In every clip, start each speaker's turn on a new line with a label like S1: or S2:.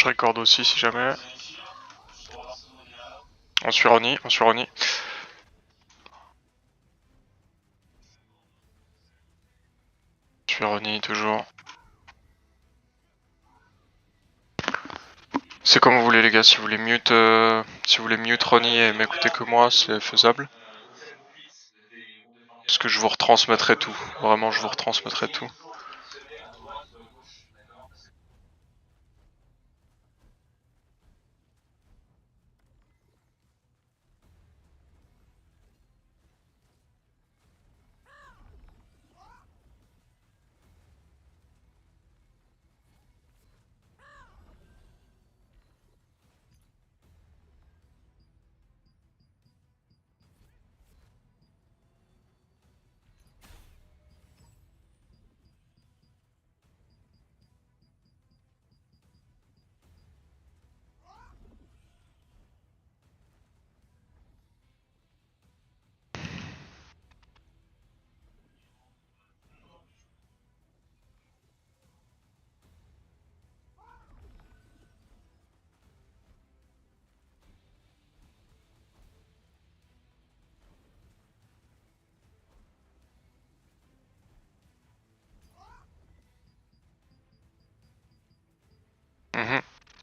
S1: Je recorde aussi si jamais. On suit Ronnie, on suit Ronnie. On suit Ronnie toujours. C'est comme vous voulez les gars, si vous voulez mute Ronnie et m'écouter que moi, c'est faisable. Parce que je vous retransmettrai tout. Vraiment, je vous retransmettrai tout.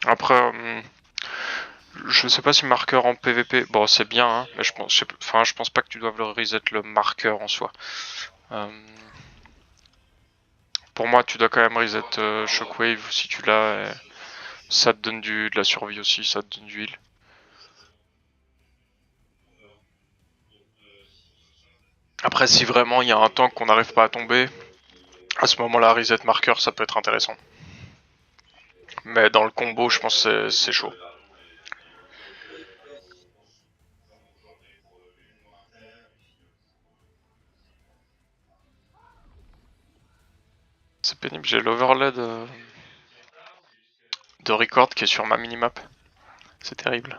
S1: Après, je sais pas si marqueur en PVP, bon c'est bien, hein, mais je pense pas que tu doives le reset le marqueur en soi. Pour moi, tu dois quand même reset Shockwave si tu l'as. Ça te donne de la survie aussi, ça te donne du heal. Après, si vraiment il y a un tank qu'on n'arrive pas à tomber, à ce moment-là, reset marqueur, ça peut être intéressant. Mais dans le combo, je pense que c'est chaud. C'est pénible, j'ai l'overlay de record qui est sur ma minimap. C'est terrible.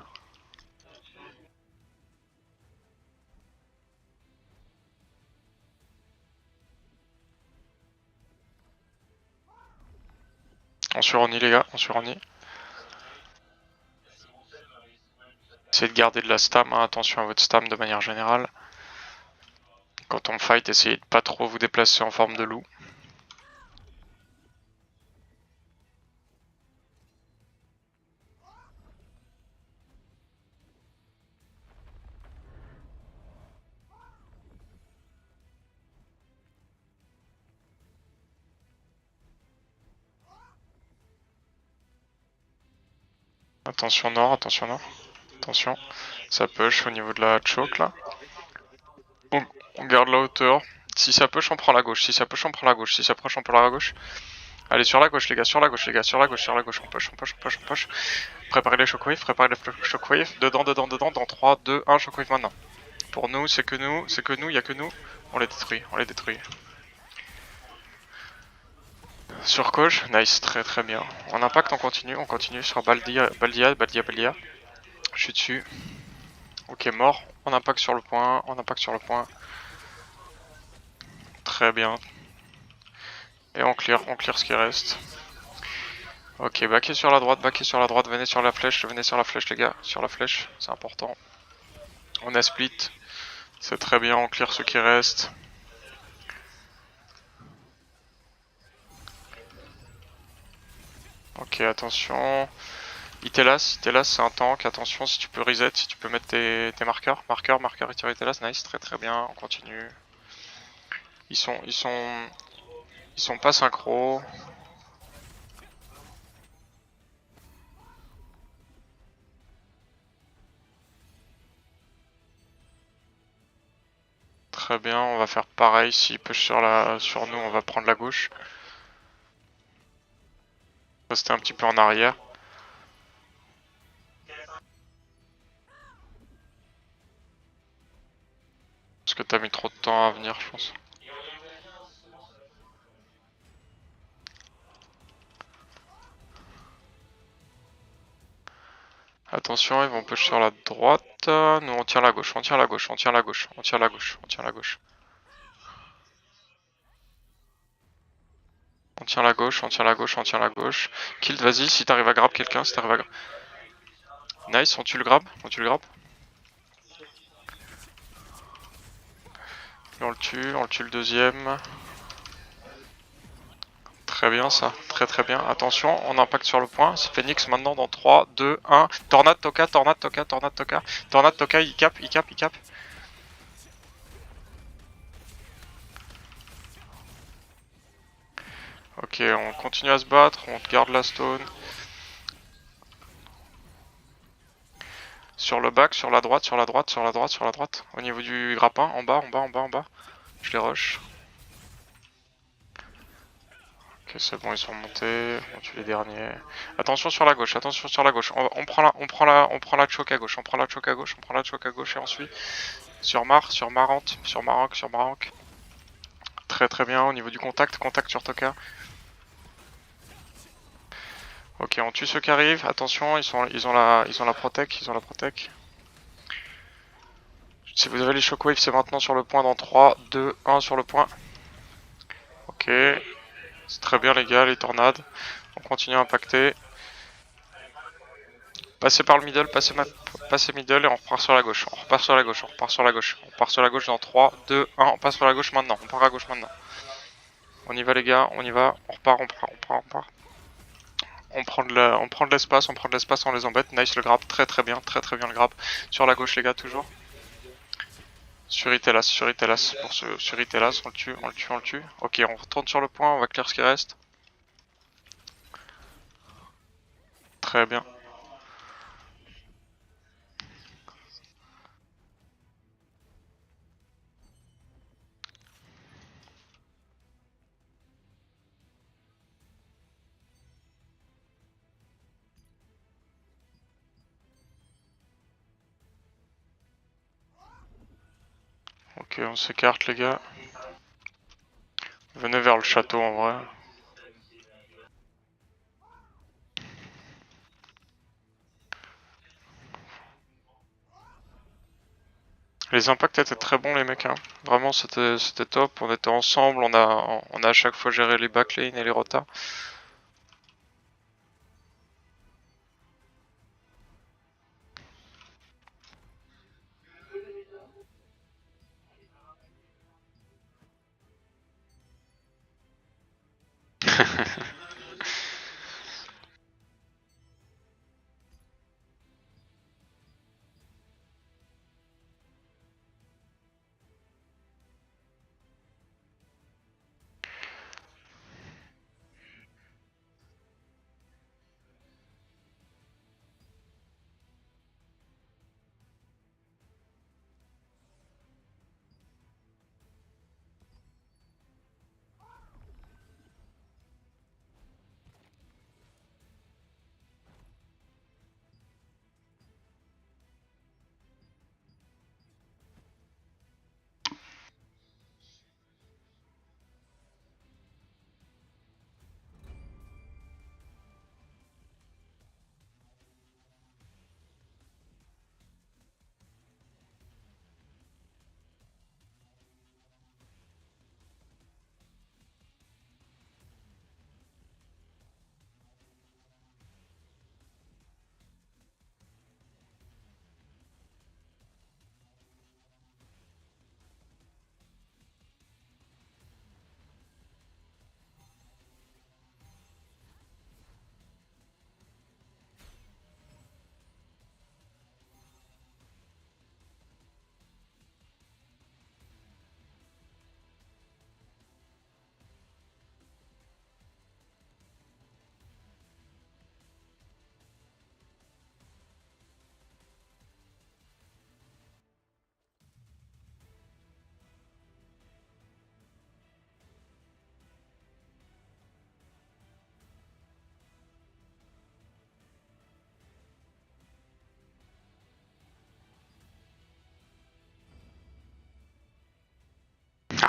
S1: On suronnie les gars, on suronnie. Essayez de garder de la stam, hein. Attention à votre stam de manière générale. Quand on fight, essayez de pas trop vous déplacer en forme de loup. Attention nord, attention nord. Attention, ça push au niveau de la choke là. On garde la hauteur. Si ça push, on prend la gauche. Si ça push, on prend la gauche. Si ça push, on prend la gauche. Allez, sur la gauche, les gars, sur la gauche, les gars, sur la gauche, sur la gauche. On push, on push, on push, on push. Préparez les shockwaves, préparez les shockwaves. Dedans, dedans, dedans. Dans 3, 2, 1, shockwave maintenant. Pour nous, c'est que nous, y a que nous. On les détruit, on les détruit. Sur gauche, nice, très très bien. En impact, on continue sur Baldia. Je suis dessus. Ok, mort. On impact sur le point, on impact sur le point. Très bien. Et on clear ce qui reste. Ok, backez sur la droite, venez sur la flèche les gars, sur la flèche, c'est important. On a split, c'est très bien, on clear ce qui reste. Ok, attention. Itelas, c'est un tank, attention si tu peux reset, si tu peux mettre tes marqueurs. Marqueur, Itelas, nice, très très bien, on continue. Ils sont pas synchro. Très bien, on va faire pareil, s'il push sur nous, on va prendre la gauche. Rester un petit peu en arrière. Parce que t'as mis trop de temps à venir, je pense. Attention, ils vont push sur la droite. Nous on tient la gauche, on tient la gauche, on tient la gauche, on tient la gauche, on tient la gauche. tient la gauche, on tient la gauche, on tient la gauche. Kill, vas-y, si t'arrives à grab quelqu'un, si t'arrives à grab. Nice, on tue le grab, on tue le grab. On le tue le deuxième. Très bien ça, très très bien. Attention, on impacte sur le point. C'est Phoenix maintenant dans 3, 2, 1. Tornade, Toka, Tornade, Toka, Tornade, Toka. Tornade, Toka, il cap, il cap, il cap. Ok, on continue à se battre, on garde la stone. Sur le back, sur la droite, sur la droite, sur la droite, sur la droite. Au niveau du grappin, en bas, en bas, en bas, en bas. Je les rush. Ok, c'est bon, ils sont montés. On tue les derniers. Attention sur la gauche, attention sur la gauche. On prend la choke à gauche, on prend la choke à gauche, on prend la choke à gauche et on suit. Sur Marante, sur Marank, sur Marank. Très très bien, au niveau du contact, contact sur Toka. Ok, on tue ceux qui arrivent. Attention, ils ont la protec, ils ont la protec. Si vous avez les shockwaves, c'est maintenant sur le point dans 3, 2, 1 sur le point. Ok, c'est très bien les gars, les tornades. On continue à impacter. Passez par le middle, passez middle et on repart sur la gauche. On repart sur la gauche, on repart sur la gauche. On part sur la gauche dans 3, 2, 1. On passe sur la gauche maintenant. On part à gauche maintenant. On y va les gars, on y va. On repart, on part, on part, on part. On prend de l'espace, on les embête. Nice le grab, très très bien le grab. Sur la gauche les gars toujours. Sur Itelas, pour sur Itelas, on le tue, on le tue, on le tue. Ok, on retourne sur le point, on va clear ce qui reste. Très bien. Ok, on s'écarte les gars. Venez vers le château en vrai. Les impacts étaient très bons les mecs, hein. Vraiment c'était top, on était ensemble, on a à chaque fois géré les backlanes et les rotas.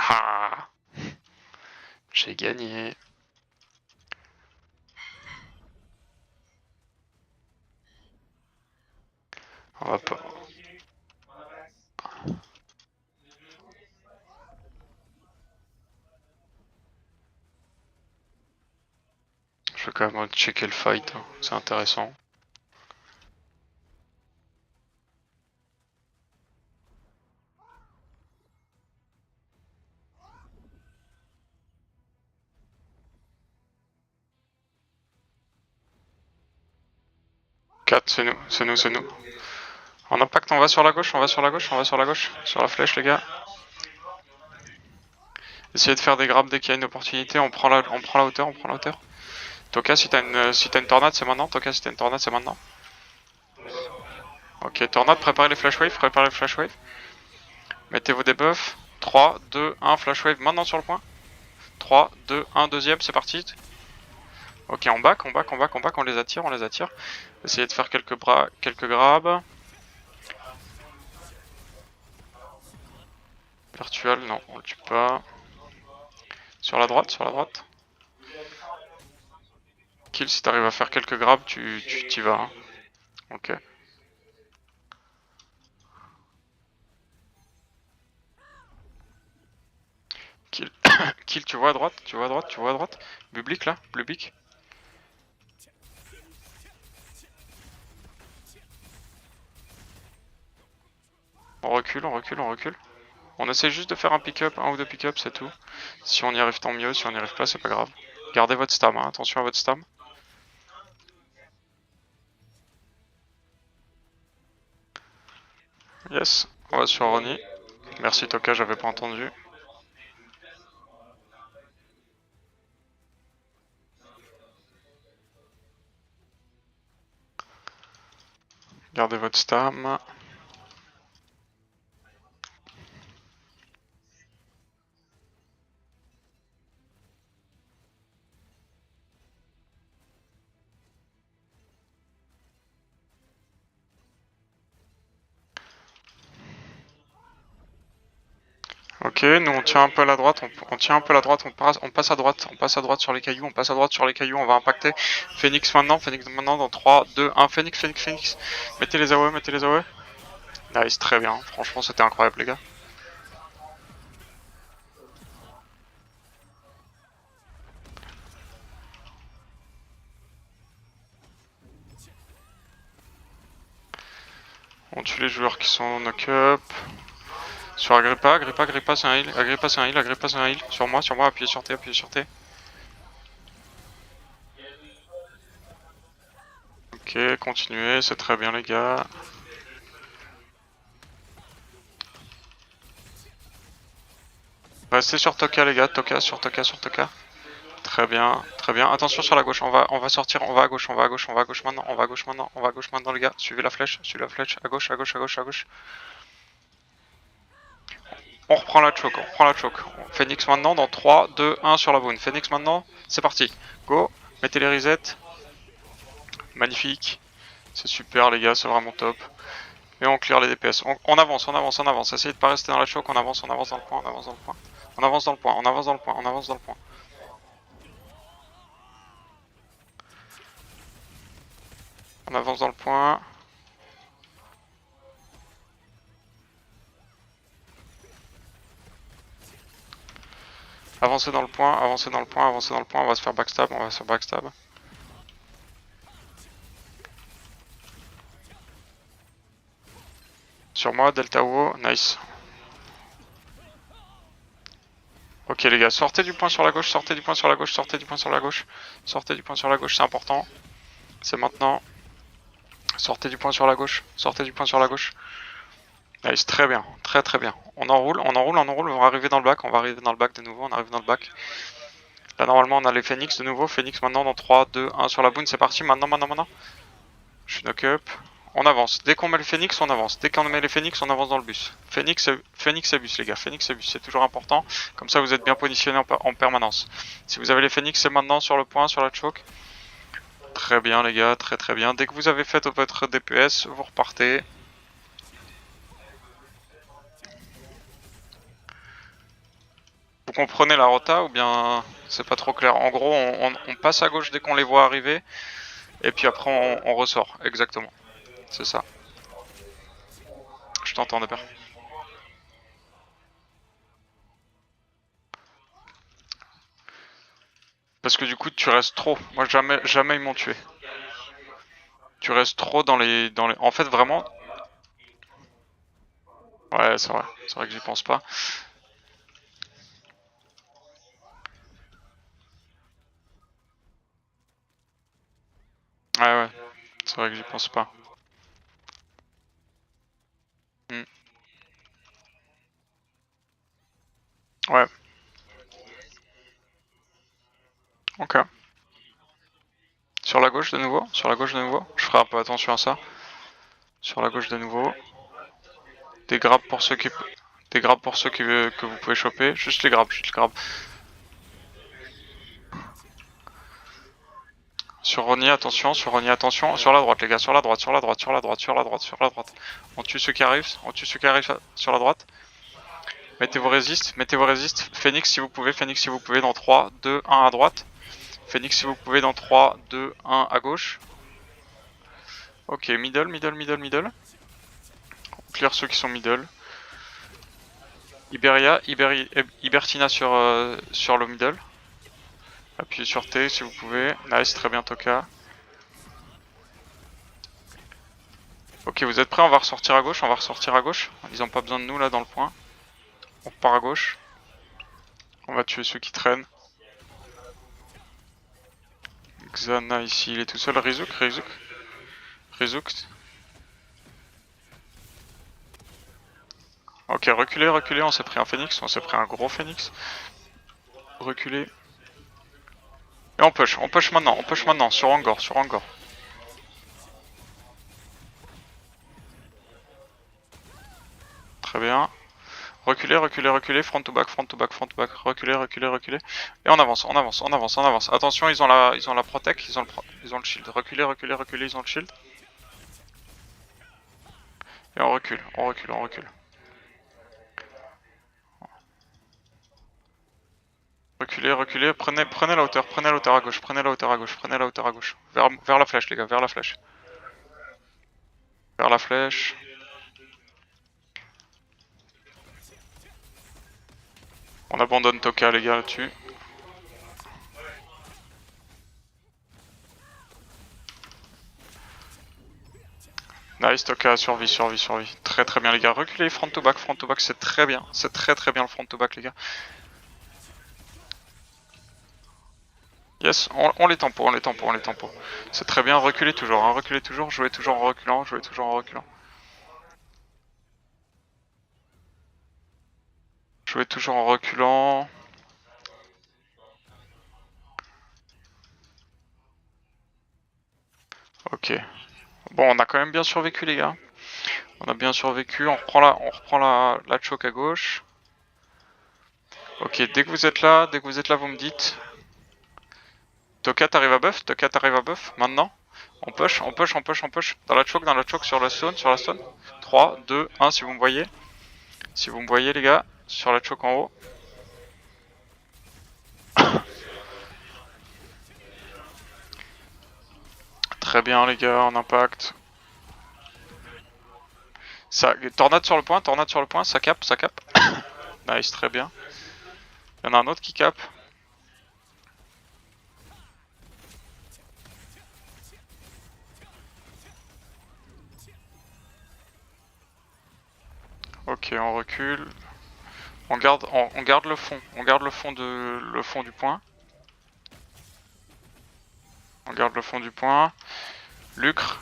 S1: Ah, j'ai gagné. On va pas... Je vais quand même checker le fight, hein. C'est intéressant. Quatre, c'est nous, c'est nous, c'est nous. En impact, on va sur la gauche, on va sur la gauche, on va sur la gauche. Sur la flèche, les gars. Essayez de faire des grabs dès qu'il y a une opportunité. On prend la hauteur, on prend la hauteur. Toka, si t'as une tornade, c'est maintenant. Toka, si t'as une tornade, c'est maintenant. Ok, tornade, préparez les flash waves, préparez les flash waves. Mettez vos debuffs. 3, 2, 1, flash wave maintenant sur le point. 3, 2, 1, deuxième, c'est parti. Ok, on back, on back, on back, on back, on les attire, on les attire. Essayez de faire quelques grabs. Virtual, non, on le tue pas. Sur la droite, sur la droite. Kill, si t'arrives à faire quelques grabs, tu t'y vas. Hein. Ok. Kill. Kill, tu vois à droite, tu vois à droite, tu vois à droite. Bublic là, Bublic. On recule, on recule, on recule. On essaie juste de faire un pick-up, un ou deux pick-up, c'est tout. Si on y arrive, tant mieux. Si on n'y arrive pas, c'est pas grave. Gardez votre stam, hein. Attention à votre stam. Yes, on va sur Ronnie. Merci Toka, j'avais pas entendu. Gardez votre stam. Ok, nous on tient un peu à la droite, on tient un peu à la droite, on passe à droite sur les cailloux, on passe à droite sur les cailloux, on va impacter. Phoenix maintenant dans 3, 2, 1, Phoenix, Phoenix, Phoenix. Mettez les AOE, mettez les AOE. Nice, très bien, franchement c'était incroyable les gars. On tue les joueurs qui sont knock-up. Sur Agrippa, Agrippa c'est un heal, Agrippa c'est un heal, Agrippa c'est un heal. Sur moi, appuyez sur T, appuyez sur T. Ok, continuez, c'est très bien les gars. Restez sur Toka les gars, Toka, sur Toka, sur Toka. Très bien, très bien. Attention sur la gauche, on va sortir, on va à gauche, on va à gauche, on va à gauche maintenant, on va à gauche maintenant, on va à gauche maintenant les gars. Suivez la flèche, à gauche, à gauche, à gauche, à gauche. On reprend la choke, on reprend la choke. Phoenix maintenant dans 3, 2, 1 sur la boune. Phoenix maintenant, c'est parti. Go, mettez les resets. Magnifique. C'est super les gars, c'est vraiment top. Et on clear les DPS. On avance, on avance, on avance. Essayez de pas rester dans la choke, on avance dans le point, on avance dans le point. On avance dans le point, on avance dans le point, on avance dans le point. On avance dans le point. Avancez dans le point, avancez dans le point, avancez dans le point, on va se faire backstab, on va se faire backstab. Sur moi, Delta WO, nice. Ok les gars, sortez du point sur la gauche, sortez du point sur la gauche, sortez du point sur la gauche. Sortez du point sur la gauche, c'est important. C'est maintenant. Sortez du point sur la gauche, sortez du point sur la gauche. Nice, très bien, très très bien. On enroule, on enroule, on enroule, on va arriver dans le bac, on va arriver dans le bac de nouveau, on arrive dans le bac. Là normalement on a les Phoenix de nouveau, Phoenix maintenant dans 3, 2, 1 sur la boune, c'est parti, maintenant, maintenant, maintenant. Je suis knock-up. On avance. Dès qu'on met le Phoenix, on avance. Dès qu'on met les Phoenix, on avance dans le bus. Phoenix et bus, les gars. Phoenix et bus, c'est toujours important. Comme ça, vous êtes bien positionnés en permanence. Si vous avez les Phoenix, c'est maintenant sur le point, sur la choke. Très bien, les gars. Très très bien. Dès que vous avez fait votre DPS, vous repartez. Vous comprenez la rota ou bien c'est pas trop clair? En gros, on passe à gauche dès qu'on les voit arriver. Et puis après, on ressort. Exactement. C'est ça. Je t'entends, Deber. Parce que du coup, tu restes trop. Moi, jamais ils m'ont tué. Tu restes trop dans les... En fait, vraiment... Ouais, c'est vrai. C'est vrai que j'y pense pas. Ouais, ouais. C'est vrai que j'y pense pas. Hmm. Ouais. Ok. Sur la gauche de nouveau. Sur la gauche de nouveau. Je ferai un peu attention à ça. Sur la gauche de nouveau. Des grappes pour ceux qui... Des grappes pour ceux que vous pouvez choper. Juste les grappes, juste les grappes. Sur Ronnie, attention, sur Ronnie, attention. Sur la droite, les gars, sur la droite, sur la droite, sur la droite, sur la droite, sur la droite. On tue ceux qui arrivent, sur la droite. Mettez vos résistes, mettez vos résistes. Phoenix si vous pouvez, Phoenix si vous pouvez dans 3, 2, 1 à droite. Phoenix si vous pouvez dans 3, 2, 1 à gauche. Ok, middle, middle, middle, middle. On clear ceux qui sont middle. Ibertina sur le middle. Appuyez sur T si vous pouvez. Nice, très bien Toka. Ok, vous êtes prêts? On va ressortir à gauche, on va ressortir à gauche. Ils ont pas besoin de nous là dans le point. On repart à gauche. On va tuer ceux qui traînent. Xana ici, il est tout seul. Rizuk. Ok, reculez, reculez, on s'est pris un phoenix, on s'est pris un gros phoenix. Reculez. Et on push maintenant, sur Angor, sur Angor. Très bien. Reculez, reculez, reculez, front to back, front to back, front to back, reculez, reculez, reculez. Et on avance, on avance, on avance, on avance. Attention, ils ont la protec, ils ont le shield. Reculez, reculez, reculez, ils ont le shield. Et on recule, on recule, on recule. Reculez, reculez, prenez la hauteur à gauche, prenez la hauteur à gauche, prenez la hauteur à gauche. Vers la flèche, les gars, vers la flèche. Vers la flèche. On abandonne Toka, les gars, là-dessus. Nice, Toka, survie, survie, survie. Très très bien, les gars. Reculez, front to back, c'est très bien. C'est très très bien le front to back, les gars. Yes, on les tempo, on les tempo, on les tempo. C'est très bien, reculez toujours, hein, reculez toujours, jouez toujours en reculant, jouez toujours en reculant. Jouez toujours en reculant. Ok. Bon, on a quand même bien survécu, les gars. On a bien survécu, on reprend la choke à gauche. Ok, dès que vous êtes là, vous me dites. Toka t'arrive à buff, Toka t'arrive à buff, maintenant. On push, on push, on push, on push. Dans la choke, sur la stone, sur la stone. 3, 2, 1 si vous me voyez. Si vous me voyez les gars, sur la choke en haut. Très bien les gars, en impact. Ça, tornade sur le point, ça cap, ça cap. Nice, très bien. Il y en a un autre qui cap. Ok, on recule. On garde le fond. On garde le fond du point. On garde le fond du point. Lucre.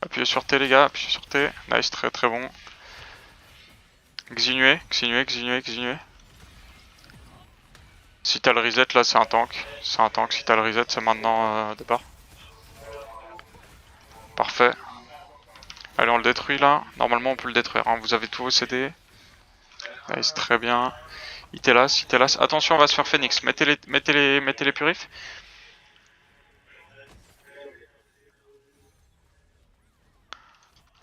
S1: Appuyez sur T les gars, appuyez sur T. Nice, très très bon. Xinue. Si t'as le reset là c'est un tank. C'est un tank, si t'as le reset c'est maintenant départ. Parfait. Allez on le détruit là. Normalement on peut le détruire, hein. Vous avez tous vos CD. Nice, très bien. Itelas. Attention on va se faire Phoenix. Mettez les purifs.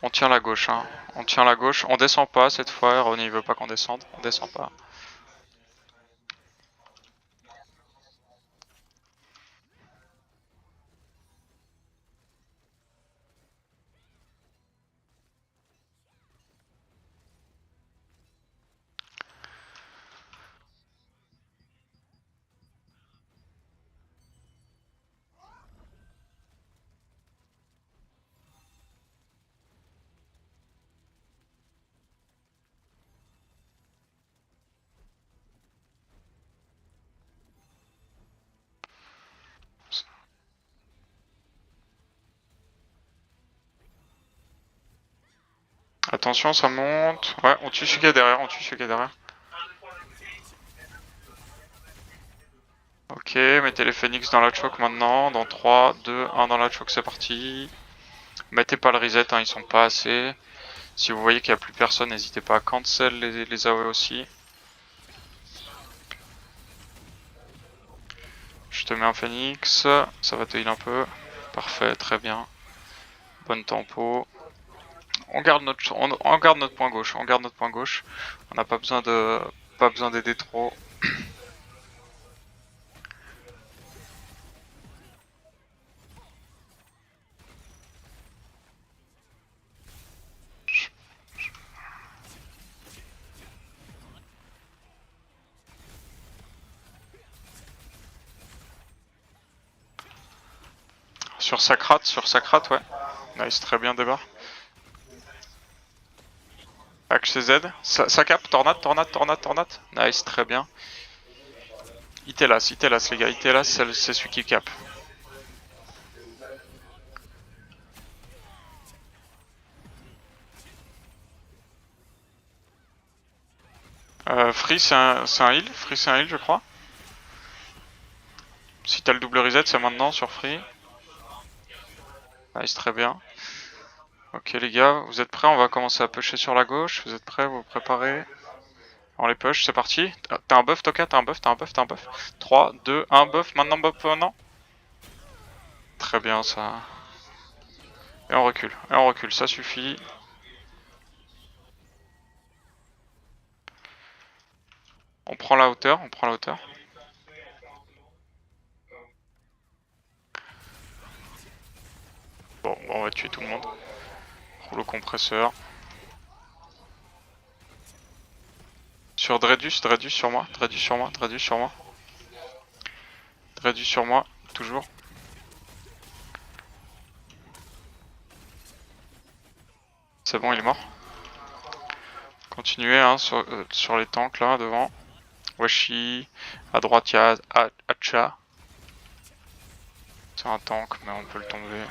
S1: On tient la gauche, hein. On tient la gauche. On descend pas cette fois. Ronnie veut pas qu'on descende. On descend pas. Attention, ça monte. Ouais, on tue celui qui est derrière, on tue celui qui est derrière. Ok, mettez les phoenix dans la choke maintenant. Dans 3, 2, 1 dans la choke, c'est parti. Mettez pas le reset, hein, ils sont pas assez. Si vous voyez qu'il n'y a plus personne, n'hésitez pas à cancel les AOE aussi. Je te mets un phoenix, ça va te heal un peu. Parfait, très bien. Bonne tempo. On garde notre point gauche, on garde notre point gauche. On n'a pas besoin d'aider trop. Sur Sacrat, ouais. Nice, très bien débarre. Axe Z, ça cap, tornade. Nice, très bien. Itelas les gars, Itelas c'est celui qui cap. Free c'est un heal, je crois. Si t'as le double reset, c'est maintenant sur Free. Nice, très bien. Ok les gars, vous êtes prêts? On va commencer à pusher sur la gauche. Vous êtes prêts? Vous vous préparez? On les push, c'est parti. T'as un buff, Toka, t'as un buff. 3, 2, 1, buff, maintenant. Très bien ça. Et on recule, ça suffit. On prend la hauteur, Bon, on va tuer tout le monde. Rouleau compresseur. Sur Dredus sur moi. Dredus sur moi, toujours. C'est bon, il est mort. Continuez hein, sur les tanks là, devant. Washi. À droite, il y a Hacha. C'est un tank, mais on peut le tomber.